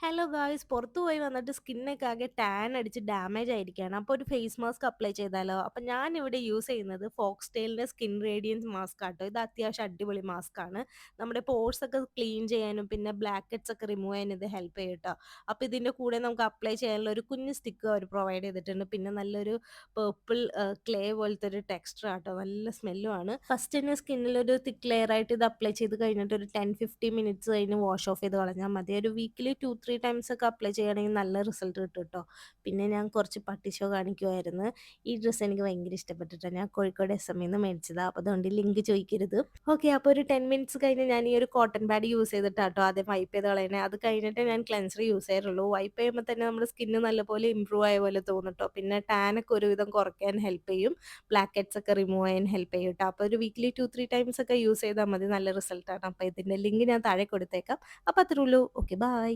Hello guys പുറത്തു പോയി വന്നിട്ട് സ്കിന്നൊക്കെ ആകെ ടാൻ അടിച്ച് ഡാമേജ് ആയിരിക്കുകയാണ്. അപ്പോൾ ഒരു ഫേസ് മാസ്ക് അപ്ലൈ ചെയ്താലോ? അപ്പം ഞാൻ ഇവിടെ യൂസ് ചെയ്യുന്നത് ഫോക്സ്ടെയിലിൻ്റെ സ്കിൻ റേഡിയൻസ് മാസ്ക് ആട്ടോ. ഇത് അത്യാവശ്യം അടിപൊളി മാസ്ക് ആണ്. നമ്മുടെ പോർസ് ഒക്കെ ക്ലീൻ ചെയ്യാനും പിന്നെ ബ്ലാക്ക് ഹെഡ്സ് ഒക്കെ റിമൂവ് ചെയ്യാനും ഇത് ഹെൽപ്പ് ചെയ്യും കേട്ടോ. അപ്പോൾ ഇതിൻ്റെ കൂടെ നമുക്ക് അപ്ലൈ ചെയ്യാനുള്ള ഒരു കുഞ്ഞ് സ്റ്റിക്ക് അവർ പ്രൊവൈഡ് ചെയ്തിട്ടുണ്ട്. പിന്നെ നല്ലൊരു പേർപ്പിൾ ക്ലേ പോലത്തെ ഒരു ടെക്സ്ചർ ആട്ടോ. നല്ല സ്മെല്ലും ആണ്. ഫസ്റ്റ് തന്നെ സ്കിന്നിൽ ഒരു തിക്ക് ലെയർ ആയിട്ട് ഇത് അപ്ലൈ ചെയ്ത് കഴിഞ്ഞിട്ട് ഒരു 10-15 മിനിറ്റ്സ് കഴിഞ്ഞ് വാഷ് ഓഫ് ചെയ്ത് കളഞ്ഞാൽ മതി. ഒരു വീക്കിലി 2-3 ടൈംസ് ഒക്കെ അപ്ലൈ ചെയ്യുകയാണെങ്കിൽ നല്ല റിസൾട്ട് കിട്ടും കേട്ടോ. പിന്നെ ഞാൻ കുറച്ച് പട്ടി ഷോ കാണിക്കുമായിരുന്നു. ഈ ഡ്രസ്സ് എനിക്ക് ഭയങ്കര ഇഷ്ടപ്പെട്ടിട്ടാണ്. ഞാൻ കോഴിക്കോട് SMന്ന് മേടിച്ചതാണ്. അപ്പോൾ അതുകൊണ്ട് ലിങ്ക് ചോദിക്കരുത്. ഓക്കെ, അപ്പോൾ ഒരു 10 മിനിറ്റ്സ് കഴിഞ്ഞ് ഞാൻ ഈ ഒരു കോട്ടൺ പാഡ് യൂസ് ചെയ്തിട്ടാട്ടോ ആദ്യം വൈപ്പ് ചെയ്ത് കളയണേ. അത് കഴിഞ്ഞിട്ട് ഞാൻ ക്ലെൻസർ യൂസ് ചെയ്യാറുള്ളൂ. വൈപ്പ് ചെയ്യുമ്പോൾ തന്നെ നമ്മുടെ സ്കിന്ന് നല്ലപോലെ ഇമ്പ്രൂവ് ആയ പോലെ തോന്നും ട്ടോ. പിന്നെ ടാനൊക്കെ ഒരുവിധം കുറയ്ക്കാൻ ഹെൽപ്പ് ചെയ്യും. ബ്ലാക്ക് ഹെഡ്സ് ഒക്കെ റിമൂവ് ചെയ്യാൻ ഹെൽപ്പ് ചെയ്യും ട്ടോ. അപ്പോൾ ഒരു വീക്കിലി 2-3 ടൈംസ് ഒക്കെ യൂസ് ചെയ്താൽ മതി. നല്ല റിസൾട്ടാണ്. അപ്പോൾ ഇതിൻ്റെ ലിങ്ക് ഞാൻ താഴെ കൊടുത്തേക്കാം. അപ്പോൾ അത്രേ ഉള്ളൂ. Okay, by.